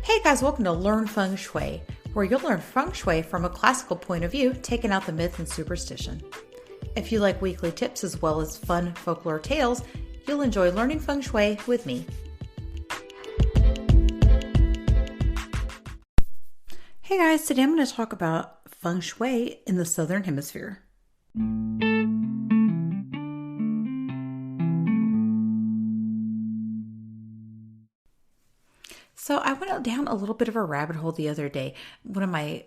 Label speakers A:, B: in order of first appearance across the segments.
A: Hey guys, welcome to Learn Feng Shui, where you'll learn Feng Shui from a classical point of view, taking out the myth and superstition. If you like weekly tips as well as fun folklore tales, you'll enjoy learning Feng Shui with me. Hey guys, today I'm going to talk about Feng Shui in the Southern Hemisphere. So I went down a little bit of a rabbit hole the other day. One of my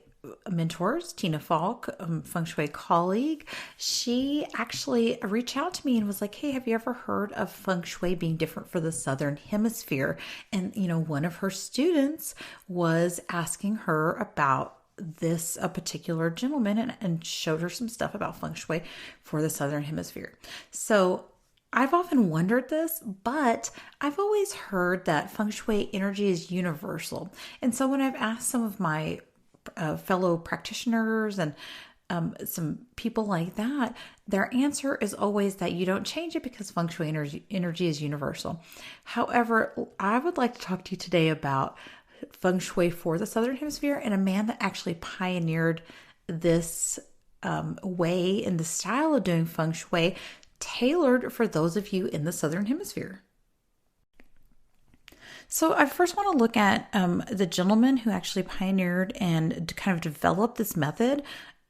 A: mentors, Tina Falk, Feng Shui colleague, she actually reached out to me and was like, hey, have you ever heard of Feng Shui being different for the Southern Hemisphere? And, one of her students was asking her about this a particular gentleman and showed her some stuff about Feng Shui for the Southern Hemisphere. So I've often wondered this, but I've always heard that Feng Shui energy is universal. And so when I've asked some of my fellow practitioners and some people like that, their answer is always that you don't change it because Feng Shui energy is universal. However, I would like to talk to you today about Feng Shui for the Southern Hemisphere and a man that actually pioneered this way and the style of doing Feng Shui tailored for those of you in the Southern Hemisphere. So I first want to look at the gentleman who actually pioneered and kind of developed this method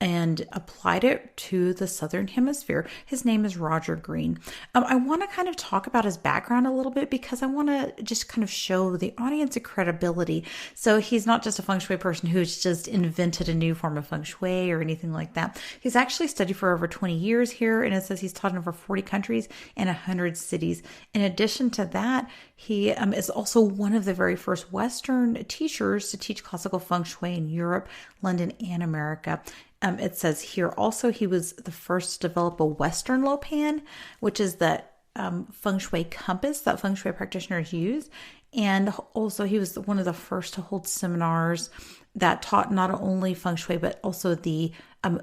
A: and applied it to the Southern Hemisphere. His name is Roger Green. I want to kind of talk about his background a little bit because I want to just kind of show the audience a credibility. So he's not just a Feng Shui person who's just invented a new form of Feng Shui or anything like that. He's actually studied for over 20 years here, and it says he's taught in over 40 countries and 100 cities. In addition to that, he is also one of the very first Western teachers to teach classical Feng Shui in Europe, London, and America. It says here also he was the first to develop a Western LouPan, which is that Feng Shui compass that Feng Shui practitioners use. And also he was one of the first to hold seminars that taught not only Feng Shui, but also the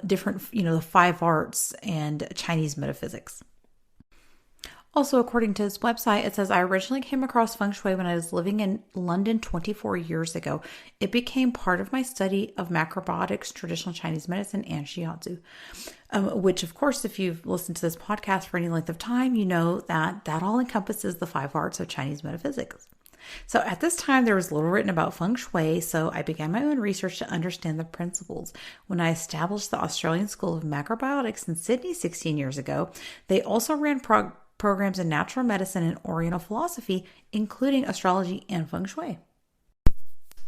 A: different, the 5 arts and Chinese metaphysics. Also, according to his website, it says, I originally came across Feng Shui when I was living in London 24 years ago. It became part of my study of macrobiotics, traditional Chinese medicine, and shiatsu. Which, of course, if you've listened to this podcast for any length of time, you know that all encompasses the 5 arts of Chinese metaphysics. So at this time, there was little written about Feng Shui, so I began my own research to understand the principles. When I established the Australian School of Macrobiotics in Sydney 16 years ago, they also ran programs in natural medicine and Oriental philosophy, including astrology and Feng Shui.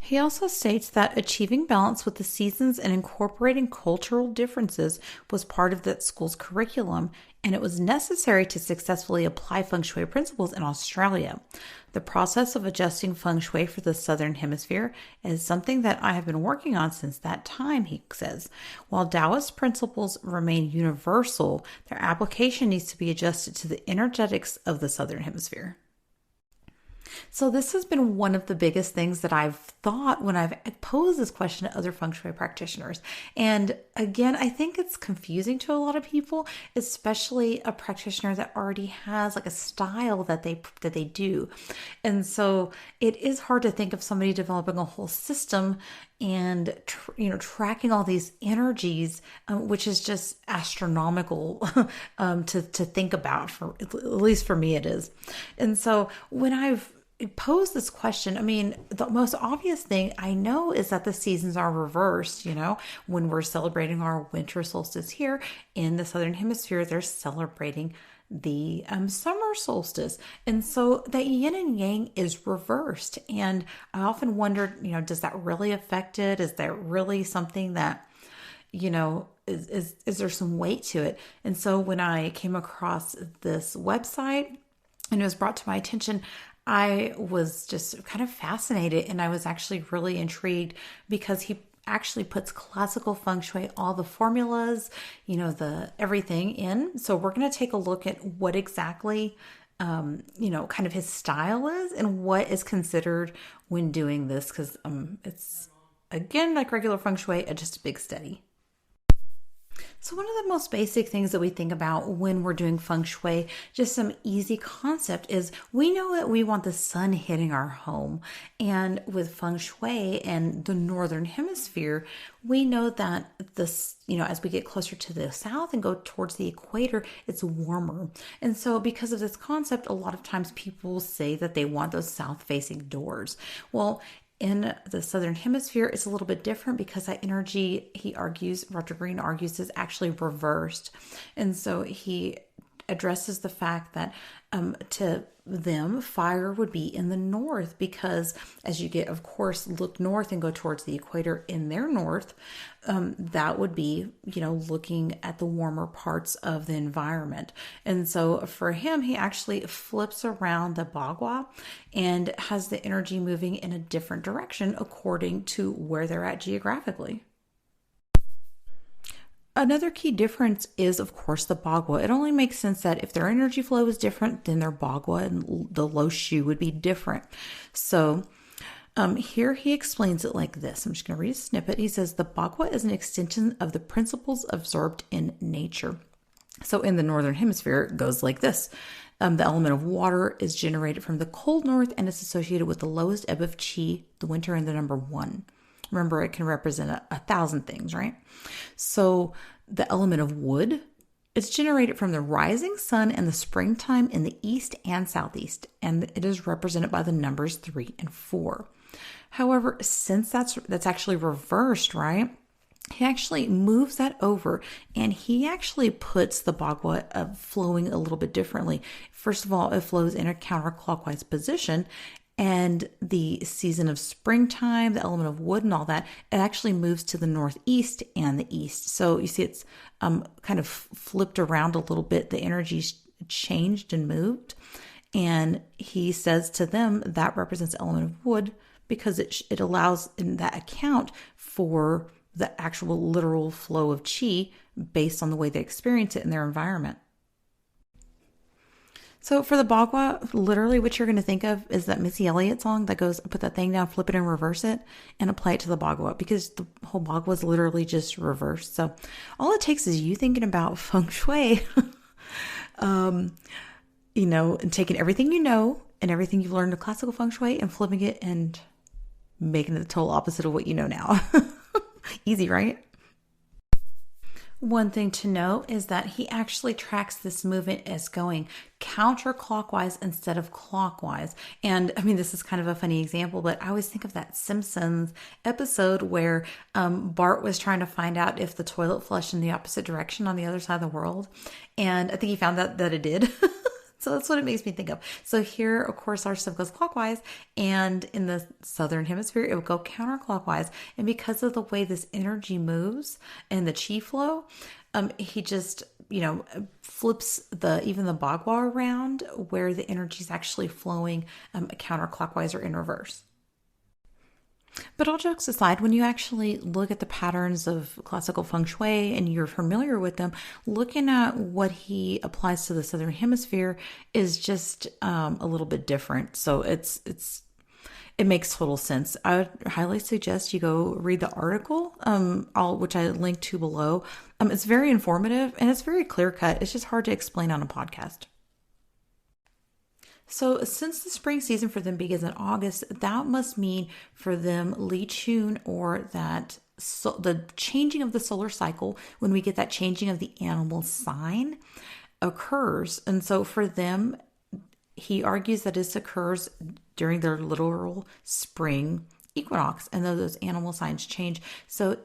A: He also states that achieving balance with the seasons and incorporating cultural differences was part of that school's curriculum, and it was necessary to successfully apply Feng Shui principles in Australia. The process of adjusting Feng Shui for the Southern Hemisphere is something that I have been working on since that time, he says. While Taoist principles remain universal, their application needs to be adjusted to the energetics of the Southern Hemisphere. So this has been one of the biggest things that I've thought when I've posed this question to other Feng Shui practitioners. And again, I think it's confusing to a lot of people, especially a practitioner that already has like a style that they do. And so it is hard to think of somebody developing a whole system and tracking all these energies, which is just astronomical to think about. For at least for me, it is. And so when I've posed this question, the most obvious thing I know is that the seasons are reversed. When we're celebrating our winter solstice here in the Southern Hemisphere, they're celebrating the summer solstice. And so the yin and yang is reversed. And I often wondered, does that really affect it? Is there really something that, is there some weight to it? And so when I came across this website and it was brought to my attention, I was just kind of fascinated, and I was actually really intrigued because he actually puts classical Feng Shui, all the formulas, the everything in. So we're going to take a look at what exactly, kind of his style is and what is considered when doing this. Because it's, again, like regular Feng Shui, just a big study. So, one of the most basic things that we think about when we're doing feng shui, just some easy concept, is we know that we want the sun hitting our home. And with feng shui and the northern hemisphere, we know that this, as we get closer to the south and go towards the equator, it's warmer. And so, because of this concept, a lot of times people say that they want those south facing doors. Well, in the Southern Hemisphere, it's a little bit different because that energy, Roger Green argues, is actually reversed. And so he addresses the fact that to them, fire would be in the north because as you get, of course, look north and go towards the equator in their north, that would be, looking at the warmer parts of the environment. And so for him, he actually flips around the bagua and has the energy moving in a different direction according to where they're at geographically. Another key difference is, of course, the bagua. It only makes sense that if their energy flow is different, then their bagua and the lo shu would be different. So here he explains it like this. I'm just going to read a snippet. He says, the bagua is an extension of the principles absorbed in nature. So in the northern hemisphere, it goes like this. The element of water is generated from the cold north and is associated with the lowest ebb of qi, the winter, and the number 1. Remember, it can represent 1,000 things, right? So the element of wood is generated from the rising sun and the springtime in the east and southeast, and it is represented by the numbers 3 and 4. However, since that's actually reversed, right? He actually moves that over and he actually puts the bagua flowing a little bit differently. First of all, it flows in a counterclockwise position. And the season of springtime, the element of wood and all that, it actually moves to the northeast and the east. So you see it's kind of flipped around a little bit. The energy's changed and moved. And he says to them that represents the element of wood because it allows in that account for the actual literal flow of qi based on the way they experience it in their environment. So for the bagua, literally what you're going to think of is that Missy Elliott song that goes, put that thing down, flip it and reverse it, and apply it to the bagua because the whole bagua is literally just reversed. So all it takes is you thinking about feng shui, and taking everything you know and everything you've learned in classical feng shui and flipping it and making it the total opposite of what you know now. Easy, right? One thing to note is that he actually tracks this movement as going counterclockwise instead of clockwise. And I mean, this is kind of a funny example, but I always think of that Simpsons episode where Bart was trying to find out if the toilet flushed in the opposite direction on the other side of the world. And I think he found that it did. So that's what it makes me think of. So here, of course, our stuff goes clockwise, and in the Southern Hemisphere, it would go counterclockwise. And because of the way this energy moves and the chi flow, he just, flips even the bagua around where the energy is actually flowing counterclockwise or in reverse. But all jokes aside, when you actually look at the patterns of classical feng shui and you're familiar with them, looking at what he applies to the Southern Hemisphere is just a little bit different. So it makes total sense. I would highly suggest you go read the article, which I linked to below. It's very informative and it's very clear cut. It's just hard to explain on a podcast. So since the spring season for them begins in August, that must mean for them Li Chun, or that the changing of the solar cycle, when we get that changing of the animal sign, occurs. And so for them, he argues that this occurs during their literal spring equinox, and those animal signs change. So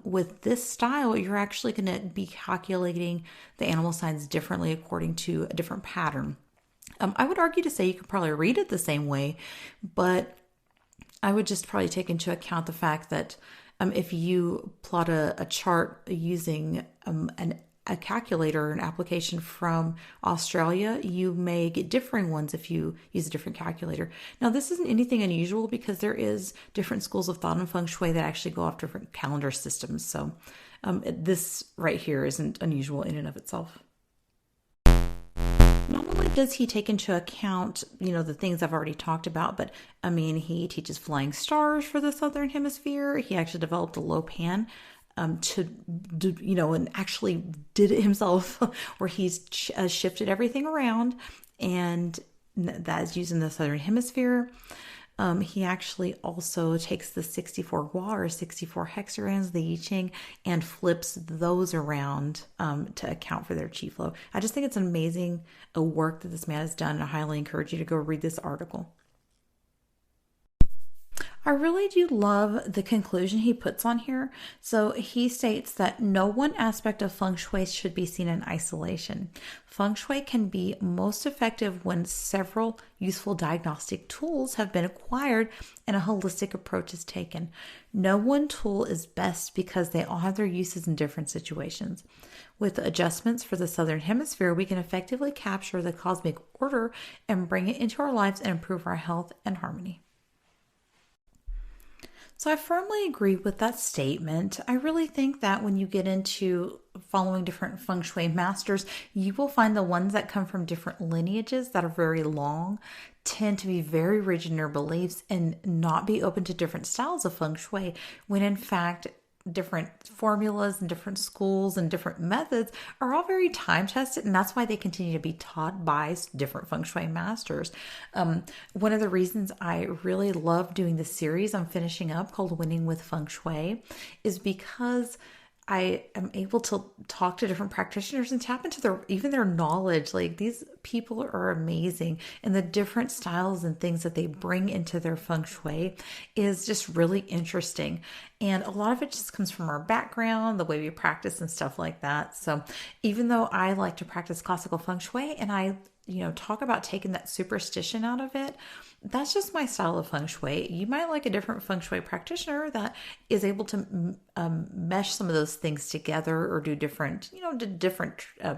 A: with this style, you're actually going to be calculating the animal signs differently according to a different pattern. I would argue to say you could probably read it the same way, but I would just probably take into account the fact that if you plot a chart using a calculator, an application from Australia, you may get differing ones if you use a different calculator. Now, this isn't anything unusual because there is different schools of thought in feng shui that actually go off different calendar systems. So this right here isn't unusual in and of itself. Not only does he take into account, the things I've already talked about, but he teaches flying stars for the Southern Hemisphere. He actually developed a LouPan to do, and actually did it himself, where he's shifted everything around, and that is used in the Southern Hemisphere. He actually also takes the 64 Gua or 64 hexagrams, the I Ching, and flips those around to account for their chi flow. I just think it's an amazing work that this man has done, and I highly encourage you to go read this article. I really do love the conclusion he puts on here. So he states that no one aspect of Feng Shui should be seen in isolation. Feng Shui can be most effective when several useful diagnostic tools have been acquired and a holistic approach is taken. No one tool is best because they all have their uses in different situations. With adjustments for the Southern Hemisphere, we can effectively capture the cosmic order and bring it into our lives and improve our health and harmony. So I firmly agree with that statement. I really think that when you get into following different Feng Shui masters, you will find the ones that come from different lineages that are very long tend to be very rigid in their beliefs and not be open to different styles of Feng Shui, when in fact different formulas and different schools and different methods are all very time tested, and that's why they continue to be taught by different Feng Shui masters. One of the reasons I really love doing this series I'm finishing up called Winning with Feng Shui is because I am able to talk to different practitioners and tap into their knowledge. Like, these people are amazing, and the different styles and things that they bring into their Feng Shui is just really interesting. And a lot of it just comes from our background, the way we practice and stuff like that. So even though I like to practice classical Feng Shui and I talk about taking that superstition out of it, that's just my style of Feng Shui. You might like a different Feng Shui practitioner that is able to mesh some of those things together or do different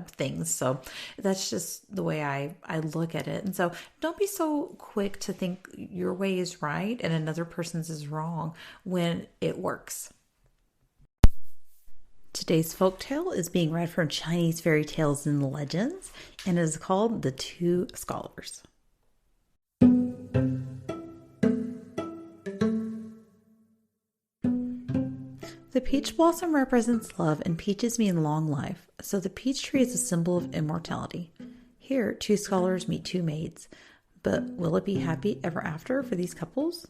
A: things. So that's just the way I look at it. And so don't be so quick to think your way is right and another person's is wrong when it works. Today's folktale is being read from Chinese fairy tales and legends, and it is called The Two Scholars. The peach blossom represents love, and peaches mean long life, so the peach tree is a symbol of immortality. Here, two scholars meet two maids, but will it be happy ever after for these couples?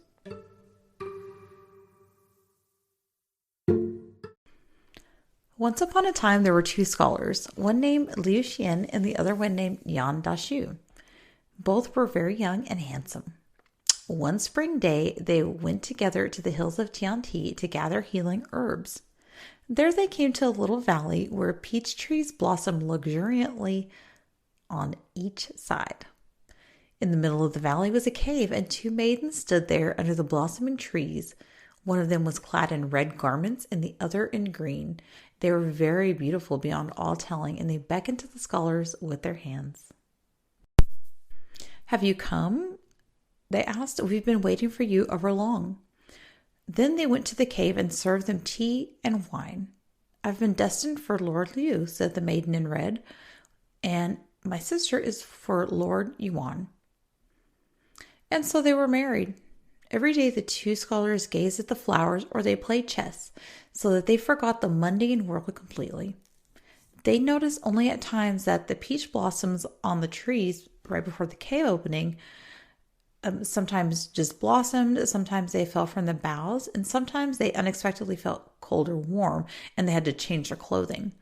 A: Once upon a time, there were two scholars, one named Liu Xian and the other one named Yan Dashu. Both were very young and handsome. One spring day, they went together to the hills of Tianti to gather healing herbs. There they came to a little valley where peach trees blossomed luxuriantly on each side. In the middle of the valley was a cave, and two maidens stood there under the blossoming trees. One of them was clad in red garments and the other in green. They were very beautiful beyond all telling, and they beckoned to the scholars with their hands. "Have you come?" they asked. "We've been waiting for you over long." Then they went to the cave and served them tea and wine. "I've been destined for Lord Liu," said the maiden in red, "and my sister is for Lord Yuan." And so they were married. Every day the two scholars gazed at the flowers or they played chess, so that they forgot the mundane world completely. They noticed only at times that the peach blossoms on the trees right before the cave opening sometimes just blossomed, sometimes they fell from the boughs, and sometimes they unexpectedly felt cold or warm and they had to change their clothing.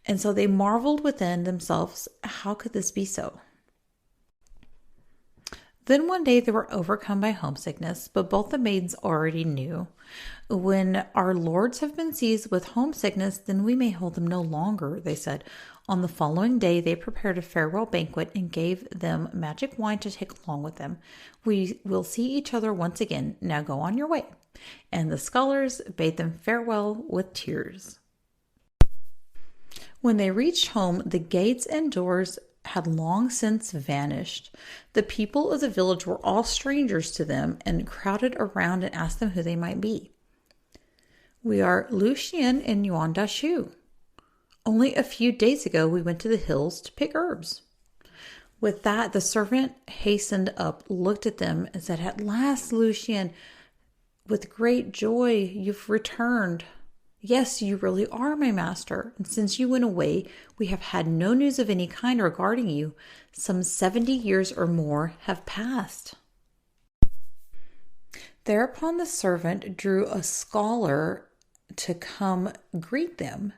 A: And so they marveled within themselves, how could this be so? Then one day they were overcome by homesickness, but both the maidens already knew. When our lords have been seized with homesickness, then we may hold them no longer, they said. On the following day, they prepared a farewell banquet and gave them magic wine to take along with them. "We will see each other once again. Now go on your way." And the scholars bade them farewell with tears. When they reached home, the gates and doors had long since vanished. The people of the village were all strangers to them and crowded around and asked them who they might be. "We are Liu Xian and Yuan Dashu. Only a few days ago we went to the hills to pick herbs." With that, the servant hastened up, looked at them, and said, "At last, Liu Xian, with great joy you've returned." Yes, you really are my master, and since you went away, we have had no news of any kind regarding you. Some 70 years or more have passed. Thereupon the servant drew a scholar to come greet them.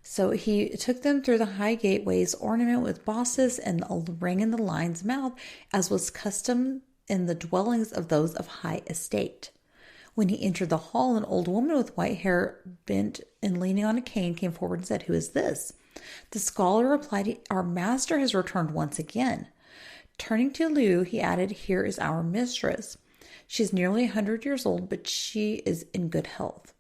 A: So he took them through the high gateways ornamented with bosses and a ring in the lion's mouth, as was custom in the dwellings of those of high estate. When he entered the hall, an old woman with white hair, bent and leaning on a cane, came forward and said, "Who is this?" The scholar replied, "Our master has returned once again." Turning to Liu, he added, "Here is our mistress. She is nearly 100 years old, but she is in good health."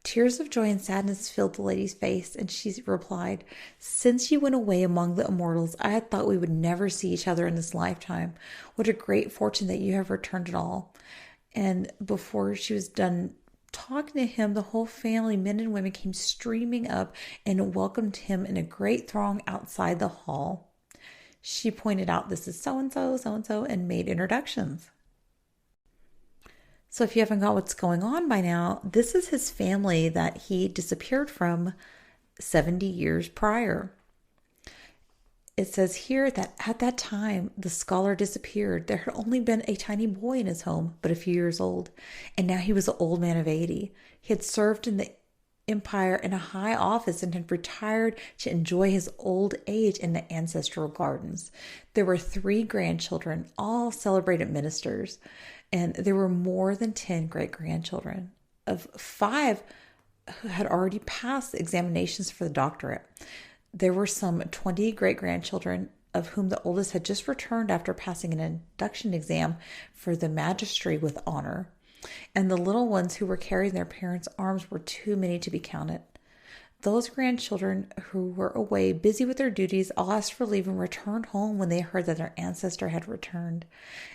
A: Tears of joy and sadness filled the lady's face, and she replied, "Since you went away among the immortals, I had thought we would never see each other in this lifetime. What a great fortune that you have returned at all." And before she was done talking to him, the whole family, men and women, came streaming up and welcomed him in a great throng outside the hall. She pointed out, "This is so and so, so and so," and made introductions. So if you haven't got what's going on by now, this is his family that he disappeared from 70 years prior. It says here that at that time, the scholar disappeared. There had only been a tiny boy in his home, but a few years old, and now he was an old man of 80. He had served in the empire in a high office and had retired to enjoy his old age in the ancestral gardens. There were 3 grandchildren, all celebrated ministers, and there were more than 10 great-grandchildren. Of 5 who had already passed the examinations for the doctorate. There were some 20 great-grandchildren, of whom the oldest had just returned after passing an induction exam for the magistracy with honor. And the little ones who were carrying their parents' arms were too many to be counted. Those grandchildren who were away, busy with their duties, all asked for leave and returned home when they heard that their ancestor had returned.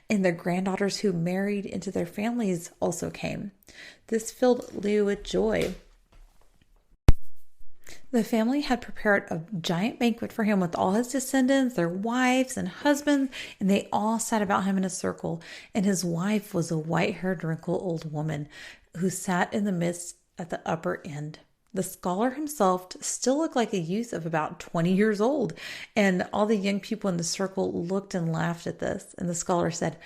A: And their granddaughters who married into their families also came. This filled Liu with joy. The family had prepared a giant banquet for him with all his descendants, their wives and husbands, and they all sat about him in a circle. And his wife was a white-haired, wrinkled old woman who sat in the midst at the upper end. The scholar himself still looked like a youth of about 20 years old, and all the young people in the circle looked and laughed at this. And the scholar said,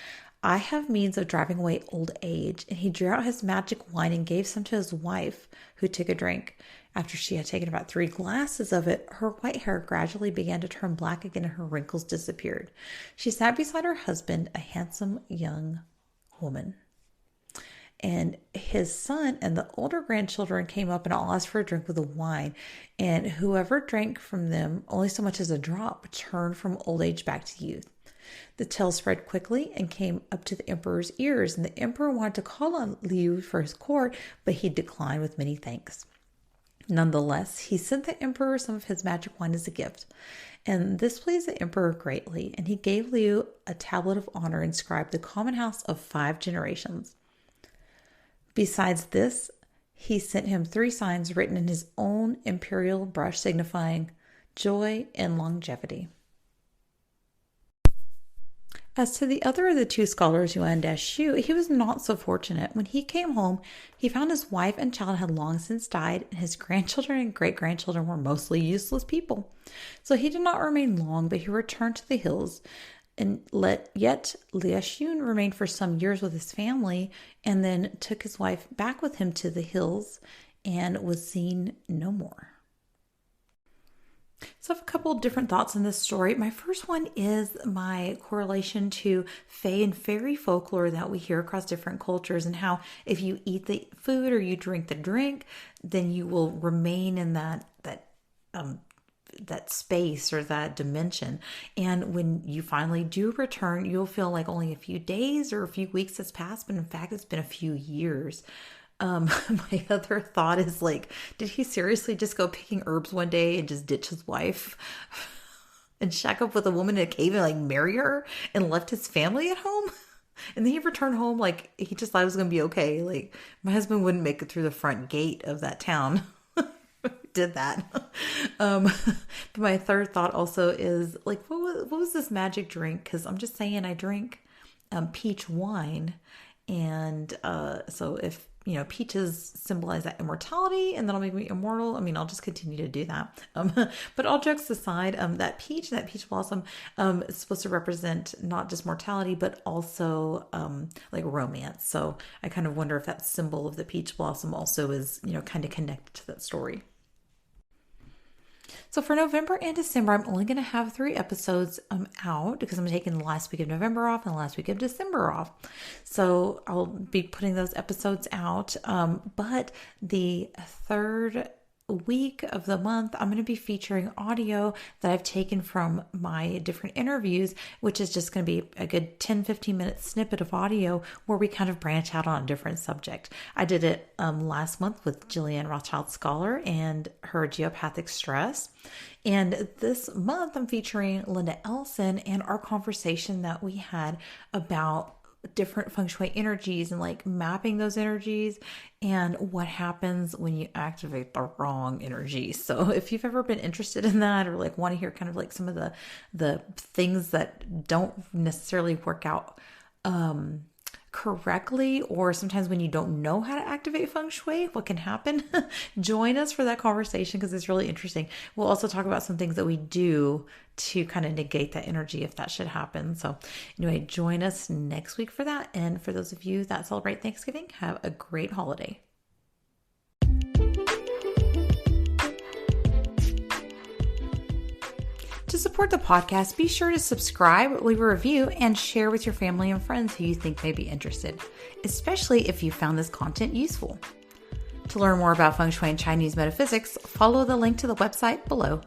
A: "I have means of driving away old age." And he drew out his magic wine and gave some to his wife, who took a drink. After she had taken about 3 glasses of it, her white hair gradually began to turn black again and her wrinkles disappeared. She sat beside her husband, a handsome young woman. And his son and the older grandchildren came up and all asked for a drink with the wine. And whoever drank from them, only so much as a drop, turned from old age back to youth. The tale spread quickly and came up to the emperor's ears. And the emperor wanted to call on Liu for his court, but he declined with many thanks. Nonetheless, he sent the emperor some of his magic wine as a gift, and this pleased the emperor greatly, and he gave Liu a tablet of honor inscribed "The Common House of 5 Generations." Besides this, he sent him 3 signs written in his own imperial brush signifying joy and longevity. As to the other of the 2 scholars, Yuan Dashu, he was not so fortunate. When he came home, he found his wife and child had long since died, and his grandchildren and great-grandchildren were mostly useless people. So he did not remain long, but he returned to the hills, and yet Liu Xun remained for some years with his family, and then took his wife back with him to the hills, and was seen no more. So I have a couple of different thoughts on this story. My first one is my correlation to fae and fairy folklore that we hear across different cultures, and how if you eat the food or you drink the drink, then you will remain in that space or that dimension. And when you finally do return, you'll feel like only a few days or a few weeks has passed, but in fact, it's been a few years. My other thought is like, did he seriously just go picking herbs one day and just ditch his wife and shack up with a woman in a cave and like marry her and left his family at home? And then he returned home like he just thought it was going to be okay. Like, my husband wouldn't make it through the front gate of that town. Did that. But my third thought also is like, what was this magic drink? Because I'm just saying I drink peach wine. And so if peaches symbolize that immortality and that'll make me immortal. I mean, I'll just continue to do that. But all jokes aside, that peach blossom is supposed to represent not just mortality, but also like romance. So I kind of wonder if that symbol of the peach blossom also is, kind of connected to that story. So for November and December, I'm only going to have 3 episodes out because I'm taking the last week of November off and the last week of December off. So I'll be putting those episodes out. But the third week of the month, I'm going to be featuring audio that I've taken from my different interviews, which is just going to be a good 10-15 minute snippet of audio where we kind of branch out on a different subject. I did it last month with Jillian Rothschild Scholar and her geopathic stress. And this month I'm featuring Linda Ellison and our conversation that we had about different feng shui energies and like mapping those energies and what happens when you activate the wrong energy. So if you've ever been interested in that or like want to hear kind of like some of the things that don't necessarily work out correctly, or sometimes when you don't know how to activate feng shui, what can happen, join us for that conversation because it's really interesting. We'll also talk about some things that we do to kind of negate that energy if that should happen. So anyway, join us next week for that. And for those of you that celebrate Thanksgiving, have a great holiday. To support the podcast, be sure to subscribe, leave a review, and share with your family and friends who you think may be interested, especially if you found this content useful. To learn more about Feng Shui and Chinese metaphysics, follow the link to the website below.